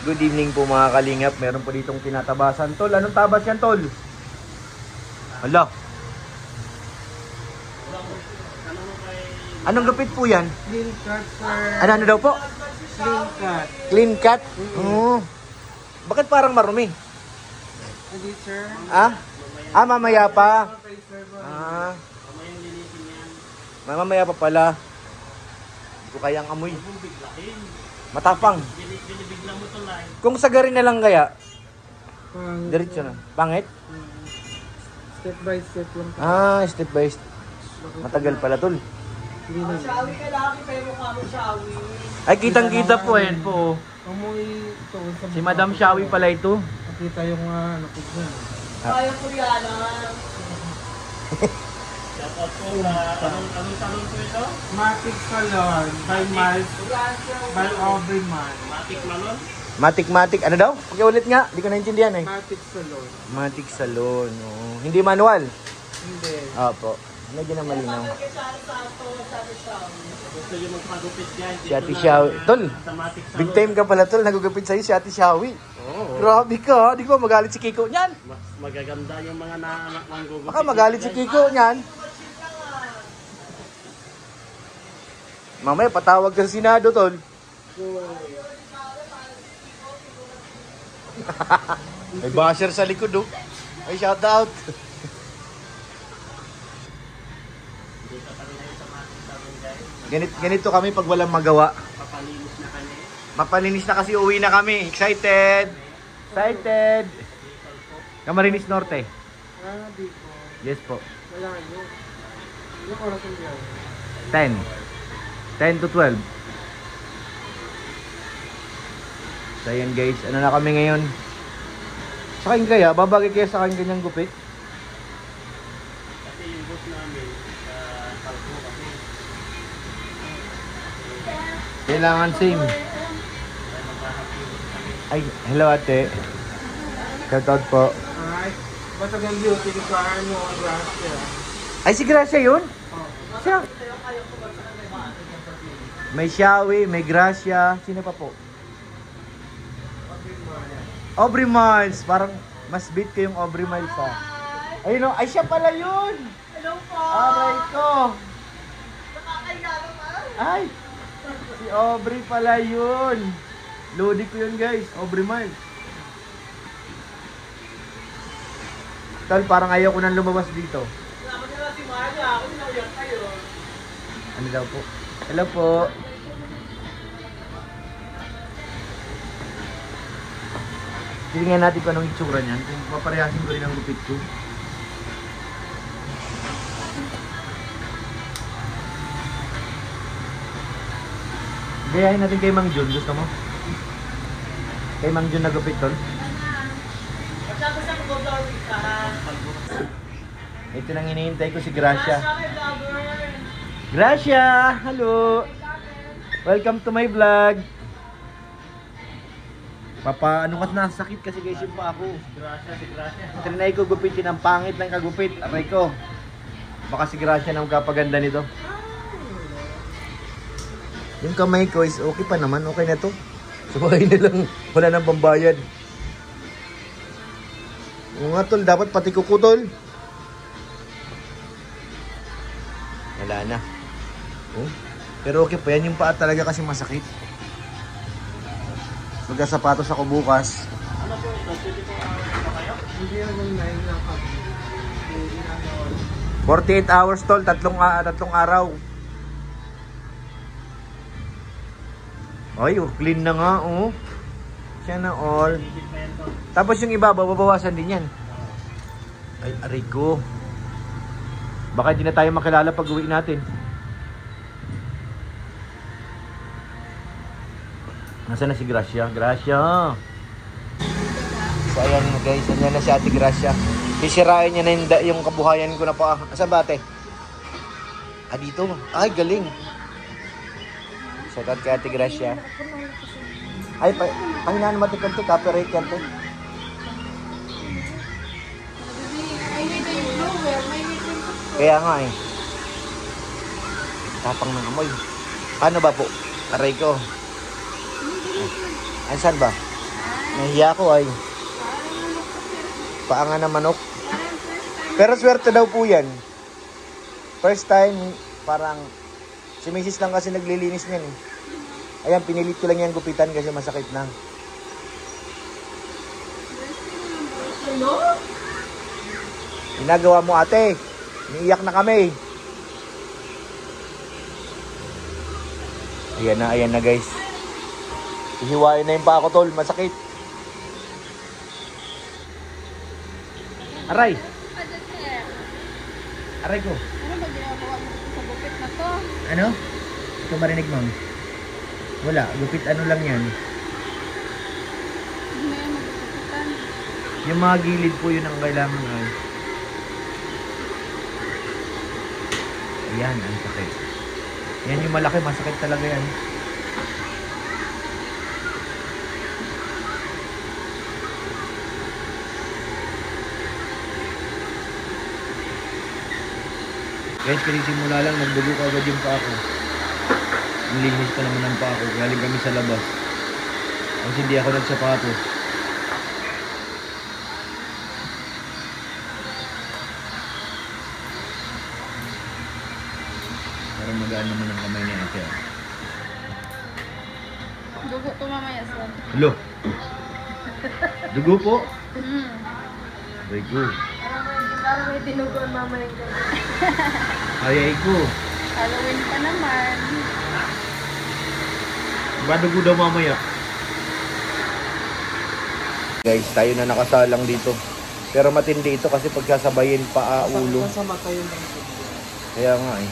Good evening po mga kalingap. Meron po ditong tinatabasan. Tol, anong tabas yan, Tol? Hala. Anong gupit po yan? Clean cut, sir. Ano daw po? Clean cut. Clean cut? Oo. Bakit parang marumi? Hindi, sir. Ah? Ah, mamaya pa. Ah. Mamaya pa pala. Hindi ko kayang amoy. Matapang. Kung sagarin na lang kaya? Diretso na. Pangit? Step by step lang. Ah, step by step. Matagal pala, Tol. Shawi ka laki, pero kamo shawi. Ay, kitang-kita po. Ayan po. Amoy ito. Si Madam Shawi pala ito. Nakita yung napig niya. Kaya ko yan. Anong talon po ito? Matic Salon by Miles by Aubrey Man. Matik Malon? Matik-matik. Ano daw? Pakiulit nga. Hindi ko naintindihan eh. Matic Salon. Matik Salon. Oh. Hindi manual. Hindi. Opo. Medyo na malinaw. Gusto nyo magpagupit dyan. Si Ate Shawi. Tol, Sa Matik Salon. big time ka pala, Tol. Nagugupit sa'yo si Ate Shawi. Oo. Grabe ka. Di ko magalit si Kiko niyan. Mas magaganda yung mga naanak ng gugupit. Baka magalit si Kiko niyan. Mamaya patawag ka sa Senado, Tol. May basher sa likod, oh. Ay, shout out. Ganito kami pag walang magawa. Papalinis na kanya. Mapalinis na kasi uwi na kami. Excited. Excited. Camarines Norte. Di ko. Yes po. Wala yun. Yung oras ang diyan. 10 to 12. So ayan guys, ano na kami ngayon? Sa akin kaya, babagay kaya sa akin ganyang gupit? Kasi yung boss namin, kalbo kami. Kailangan same. Ay, hello ate. Shout out po. Ay, basta ng beauty ko ano, Gracia. Ay, si Gracia yun? Oh. Siya. May Shawi, may Gracia. Sino pa po? Aubrey Miles. Parang mas beat ko yung Aubrey Miles ha. Ayun o. Ay, siya pala yun. Hello po! Aray ko. Nakakaya naman! Ay. Si Aubrey pala yun. Lodi ko yun guys. Aubrey Miles. Tal, parang ayaw ko nang lumabas dito. Salamat na si Maya. Ako dinauyan kayo. Ano daw po? Hello po. Tingnan natin kung anong itsura niyan. Kung paparehasin ko rin ang gupit ko. Gayahin natin kay Mang Jun. Gusto mo? Kay Mang Jun na gupit tol. Pagkabos ako go-glory ka. Ito nang hinihintay ko si Gracia. Gracia, vlogger. Gracia! Hello! Welcome to my vlog. Papa, ano ka na? Sakit kasi guys yung pa ako. Gracia, si Gracia. Trinay ko gupitin ang pangit ng kagupit. Aray ko. Baka si Gracia nang kapaganda nito. Yung kamay ko is okay pa naman. Okay na to. Sabay na lang. Wala nang pambayad. Oo nga tol. Dapat pati kuko tol. Wala na. Oh. Pero okay pa yan. Yung paa talaga kasi masakit. Magkasapatos ako bukas. Ano po ito? 24 hours pa kayo? Hindi naman 9 lang kami. 48 hours tol. Tatlong araw. Ay, clean na nga. Oh. Siya na all. Tapos yung iba, babawasan din yan. Ay, aray ko. Baka hindi na tayo makilala pag uwi natin. Nasaan na si Gracia? Gracia! So ayan guys, andyan na si Ate Gracia. Sisirain niya na yung kabuhayan ko na pa. Asa ba ate? Ah, dito. Ay, galing. Shout out kay Ate Gracia. Ay, pahinaan mo ate kanto, copyright kanto. Kaya nga eh. Tapang ng amoy. Paano ba po? Aray ko. Ay, saan ba? Nahiya ko ay. Paanga na manok. Pero swerte daw po yan. First time, parang si Mrs. lang kasi naglilinis niyan eh. Ayan, pinilit ko lang yan gupitan kasi masakit na. Ginagawa mo ate. Niiyak na kami. Ayan na guys. Hihiwain na yung paa ko tol, masakit. Aray! Aray ko. Ano ba ginagawa mo sa gupit na to? Ano? Ito marinig mo. Wala, gupit ano lang yan. Hindi na yan magkukutan. Yung mga gilid po yun ang kailangan ay. Ayan, ang sakit. Yan yung malaki, masakit talaga yan. Guys, pinisimula lang, nagdugo ka agad yung paa ko. Ang linis pa naman ang paa ko. Galing kami sa labas. Kasi hindi ako nagsapatos. Parang magaan naman ang kamay ni ate. Dugo to mamaya sir. Hello? Dugo po? Hmm. Very good. Parang may dinuguan mamaya yung gabi. Ayay ko. Halloween pa naman. Ba dugo daw mamaya? Guys, tayo na nakasalang dito. Pero matindi ito kasi pagsasabayin paa, ulo. Masama tayo ng Kaya nga eh.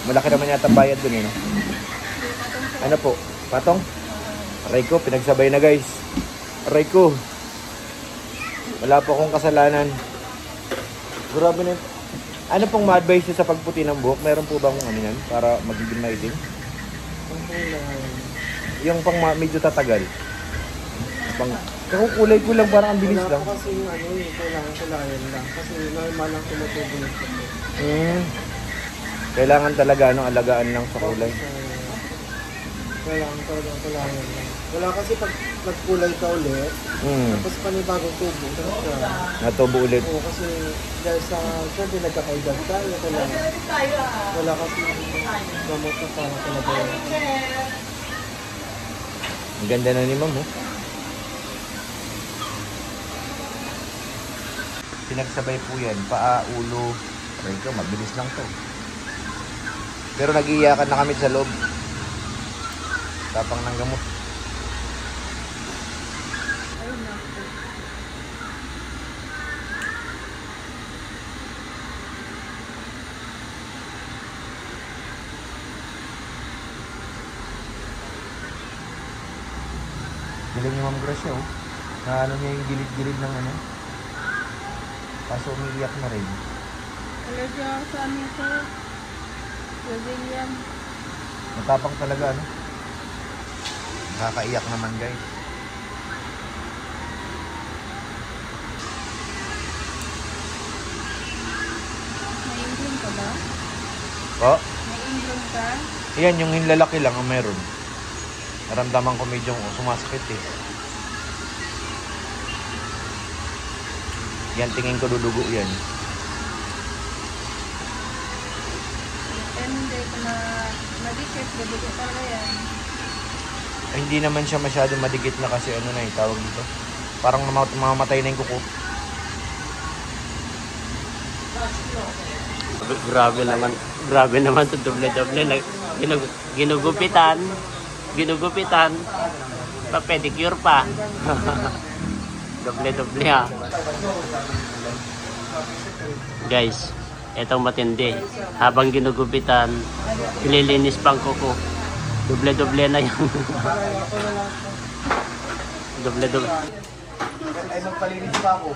Malaki naman yata bayad dun eh, no? Ano po? Patong? Aray ko, pinagsabay na guys. Aray ko. Wala po akong kasalanan. Grabe na. Ano pong ma-advise nyo sa pagputi ng buhok? Meron po bang ano yan? Para magiging maitim? Yung pang medyo tatagal. Kung kulay ko lang parang ang bilis lang. Kasi kailangan kulayan lang. Kasi normal lang tumutubo yung puti. Kailangan talaga alagaan lang sa kulay. Kailangan talaga kulayan lang. Wala kasi pag nagkulay ka ulit, tapos panibagong tubo. Natubo ulit. Oo, kasi dahil sa syempre nagkakaedad tayo, kailangan. Wala kasi gamot na parang talaga. Ang ganda na ni ma'am, oh. Pinagsabay po yan. Paa, ulo. Aray ko, mabilis lang to. Pero nag-iiyakan na kami sa loob. Tapang ng gamot. Ay, naku. Galing ni Ma'am Gracia, oh. Na ano niya yung gilid-gilid ng ano. Kaso umiiyak na rin. Allergy ako sa amin sir. Brazilian. Matapang talaga, ano. Nakakaiyak naman, guys. May ingroom ka ba? Oh, May ingroom ka? yan yung hinlalaki lang ang meron. Naramdaman ko medyo sumasakit eh. Yan, tingin ko dudugo yan. Depende kung madikit, dudugo talaga yan. Ay, hindi naman siya masyado madikit na kasi ano na yung tawag dito. Parang mamamatay na yung kuko. Grabe naman to doble-doble. Ginugupitan, pa-pedicure pa. Doble-doble ha. Guys, etong matindi. Habang ginugupitan, ililinis pang kuko. Doble-doble na yan. Doble-doble. Ay, magpalinis pa ako.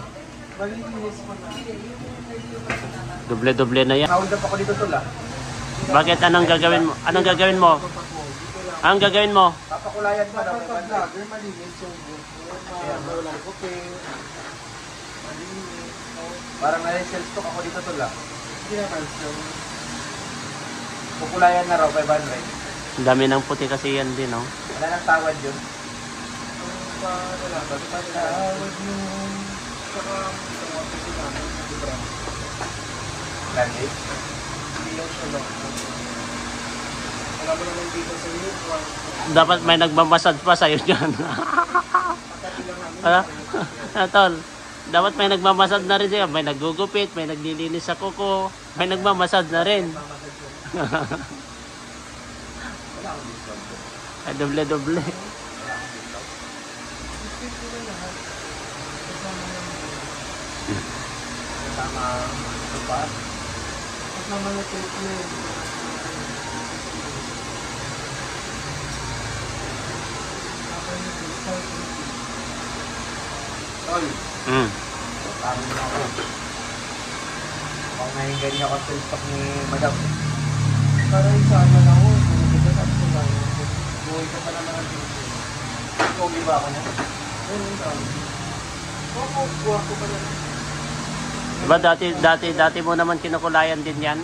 Doble-doble na yan. Tawag na pa ako dito tol, ah. Bakit? Anong gagawin mo? Anong gagawin mo? Anong gagawin mo? Papakulayan pa daw. Kapag vlogger, malinis yung walang kope. Malinis. Parang na-self stock ako dito tol, ah. Hindi naman so. Pupulayan na raw, 500. Ang dami ng puti kasi yan din, no? Wala nang tawad yun. Wala ba? Tawad yung saka sa mga pwede namin. Libra. Landed. Hindi lang siya lang. Wala mo naman dito sa iyo. Dapat may nagmamassage pa sa'yo dyan. Ano? Tol, dapat may nagmamassage na rin siya. May naggugupit, may naglilinis sa kuko, may nagmamassage na rin. Ay, doble-doble. Kasama tupas. Kasama na treatment. Tol, Mm. tama na ako. Ako ngayon ganyan ako sa stock ni Madam. Para isama lang ako. Kung tapos na lang. Buhay ka pa naman ang dito. Kobe ba ako niya? Ayun tama. Buha ko pa naman. Diba dati mo naman kinukulayan din yan?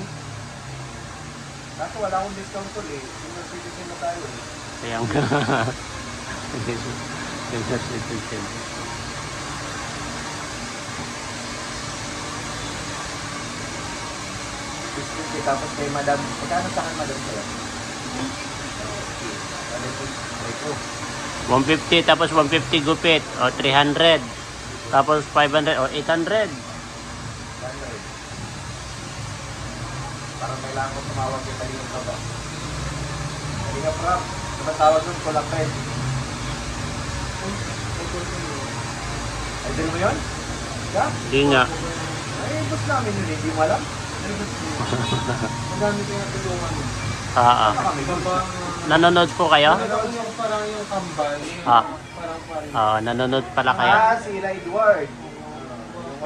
Kaso wala akong discount ko eh. Yung nagsidisin na tayo eh. Kaya nga. Tapos kay Madam, magkano sa akin Madam sa'yo? 150 tapos 150 gupit o 300 tapos 500 o 800. Parang kailangan ko tumawag yung Kalingap Rob. Kalingap Rob, diba tawag nun? Kulak red. Idol mo yun? Yeah? Hindi nga. Ay, boss namin yun, hindi mo alam? Madami kaya tulungan. Ah, ah. Kami doon. Nanonood po kayo? Yung parang yung kambal. Ah. Parang parang. Ah, nanonood pala kayo. Ah, sila Edward.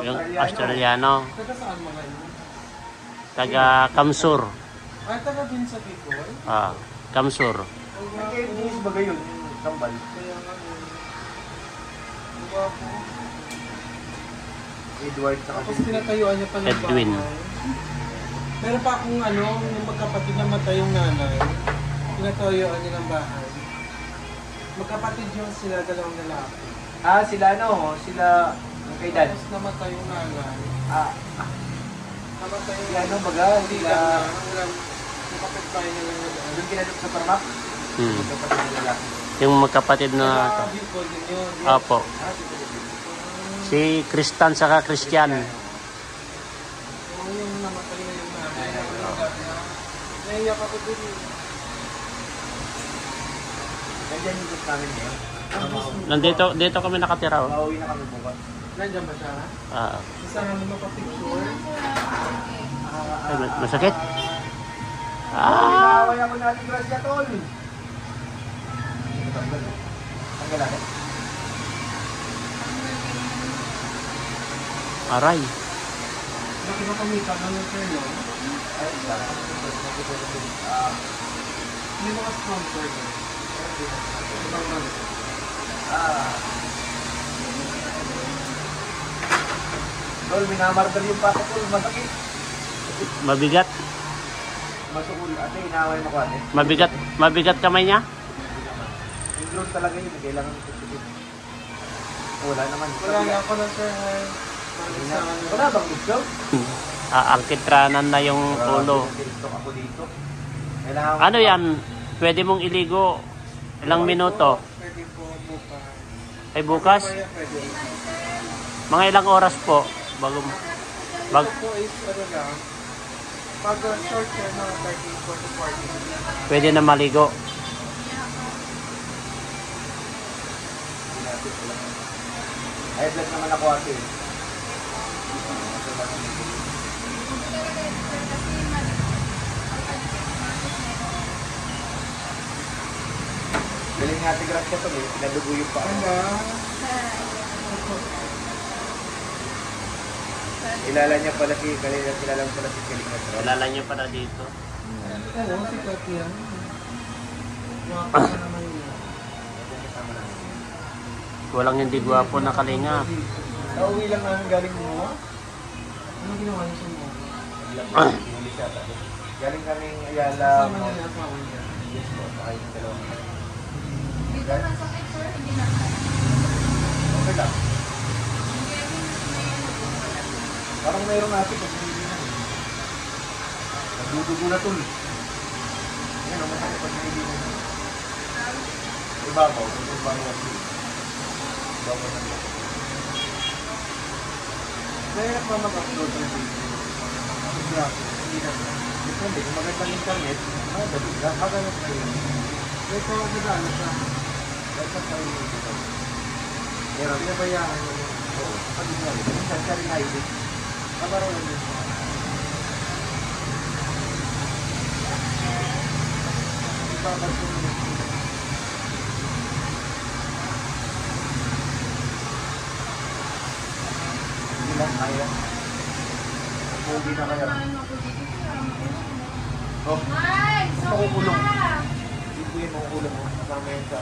Yung Australiano. Taga saan mga yun? Taga Kamsur. Ay, taga din sa Bicol? Ah, Kamsur. Nag-KFDs ba gayon? Yung kambal. Kaya nga yun. Diba po? Edward sa Tapos pinatayuan niya pa ng Edwin. bahay. Meron pa akong yung magkapatid na matay yung nanay. Pinatayuan niya ng bahay. Magkapatid yung sila, dalawang lalaki. Ah, sila ano? Sila yung kay Dad. Tapos namatay yung nanay. Ah, Namatay yung sila ano baga? Hindi Sila lang. Yung kapitbahay niya lang yun. yung kinadok sa Parmak? Hmm. Kapatid ng lalaki. Yung magkapatid na Sa to. Bicol din yun. Apo. Ah, si Philippines. Si Kristan saka Christian. Oo, yung namatay na yung nanay. Naiyak ako din eh. Nandiyan yung group namin ngayon. Dito kami nakatira. Oh. Pauwi na kami bukas. Nandiyan ba siya? Ah, Isama mo mapapicture. ay, masakit? Ah! Inaaway ako natin Gracia, tol. Tanggal natin. Aray. Bakit ba kumita ka ng sir, no? Ay, Hindi mo ka-sponsor ka. Tol, minamartal yung pata, tol. Masakit. Mabigat. Masukul. Ate, inaaway mo ko, ate. Mabigat kamay niya? Yung growth talaga yun. Kailangan ko tutupin. Wala naman. Wala nga ako ng sir. Wala bang discount? Arkitranan na yung ulo. Discount ako dito. Kailangan Ano yan? Pwede mong iligo ilang minuto? Pwede po bukas. Ay bukas? Kaya pwede. Mga ilang oras po? Bago Ito po is ano lang. Pag short hair na 30 to 40. pwede na maligo. High blood naman ako ate. Galing nga ate Gracia to eh. Pinadugo yung pa. Kilala niya pala si kilala mo pala si Kalinga Rob. Kilala niyo pala dito. Oo, si Kati yan. Mga pa naman yun. Walang hindi gwapo na kalinga. Nauwi lang namin galing mo. Ano ginawa niyo sa mo? Galing kaming Ayala. Kasama niya yung asawa niya. Yes po. kayo ng dalawang. Dito masakit sir, hindi na. Okay lang. Hindi may ano po. Parang mayroong natin pag hindi na. Nagdudugo na tol. Yan ang masakit pag hindi na. Ibabaw, kung ibabaw natin. Ibabaw natin. Kaya nagmamag-upload ng video. Hindi na. Depende, kung magandang internet, madali ka. Kagalang kayo. May tawag na ano sa Kahit sa kayo yung dito. Pero pinabayaan mo. Oo, pag ito. Minsan ka rin ID. Kabaro lang yun. Ibabag ko yun. Hindi lang kaya. Hindi na kaya. Ano ako dito sir? Oh, Mike! makukulong. Hindi yung makukulong mo. Kasama yan sa...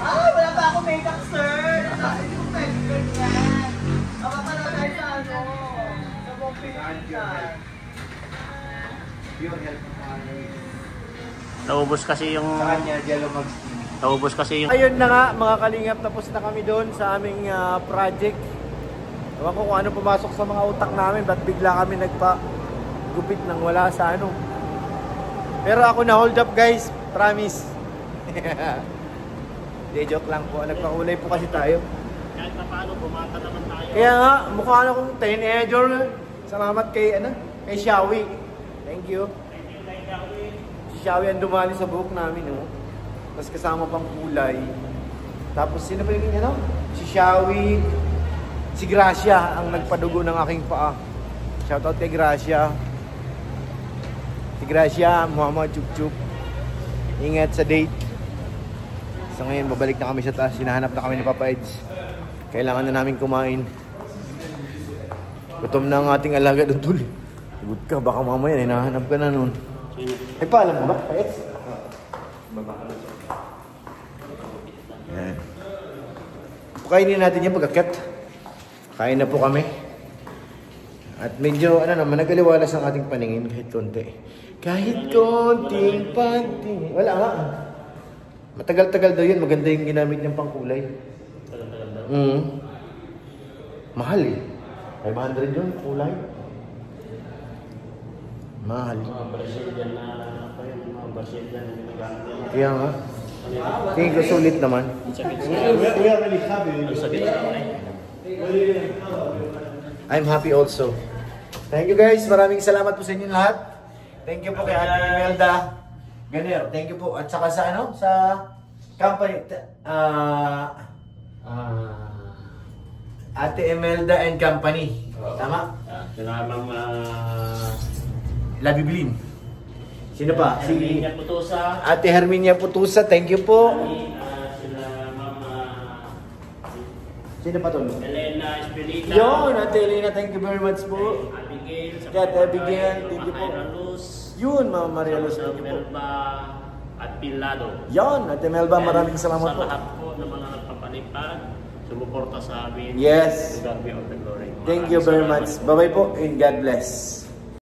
Wala pa ako makeup, sir. Nasa yung pepper yan. Mapapanood tayo sa ano. Sa mong picture. Pure health. Naubos kasi yung... Sa kanya, Jello mag-steam. Naubos kasi yung... Ayun na nga mga kalingap, tapos na kami doon sa aming project. Ewan ko kung ano pumasok sa mga utak namin, ba't bigla kami nagpa-gupit nang wala sa ano. Pero ako na hold up guys, promise. Hindi, joke lang po. Nagpakulay po kasi tayo. Kahit na paano, bumata naman tayo. Kaya nga, mukha na akong teenager. Salamat kay, kay Shawi. Thank you. Si Shawi ang dumali sa buhok namin, oh. Tapos kasama pang kulay. Tapos sino pa yung ano? Si Shawi. Si Gracia ang nagpadugo ng aking paa. Shoutout kay Gracia. Si Gracia, Muhammad Chup Chup. Ingat sa date. So ngayon, babalik na kami sa taas. Hinahanap na kami ni Papa Eds. Kailangan na namin kumain. Gutom na ang ating alaga doon, tol. Good ka, baka mamaya hinahanap ka na nun. Ay, paalam mo ba, Papa Eds? Baba ka na. Yan. Kainin natin yung pagkakat. Kain na po kami. At medyo, ano naman, nagaliwalas ang ating paningin kahit konti. Kahit konting panting. Wala nga. Matagal-tagal daw yun. Maganda yung ginamit niyang pangkulay. Mahal eh. 500 yun, kulay. Mahal. Mga Brazilian na pa yun, mga Brazilian na ginagamit nila. Kaya nga. Tingin ko sulit naman. Ang sakit naman eh. I'm happy also. Thank you guys. Maraming salamat po sa inyo lahat. Thank you po kay Ate Imelda Ganer. Thank you po. At saka sa ano? Sa company. Ate Imelda and Company. Tama? Sinamang Labi Blin. Sino pa? Si Herminia Putusa. Ate Herminia Putusa. Thank you po. Sila Mama Sino pa to? Elena Espelita. Yun, Ate Elena. Thank you very much po. Abigail. Kaya Ate Abigail. Thank you po. Yun, Mama Maria Luz. Thank you po. Melba at Pilado. Yun, Ate Melba. Maraming salamat Sa po. lahat po ng mga nagpapalipad, sumuporta sa amin. Yes. To God be all the glory. Thank you very much. Bye-bye po and God bless.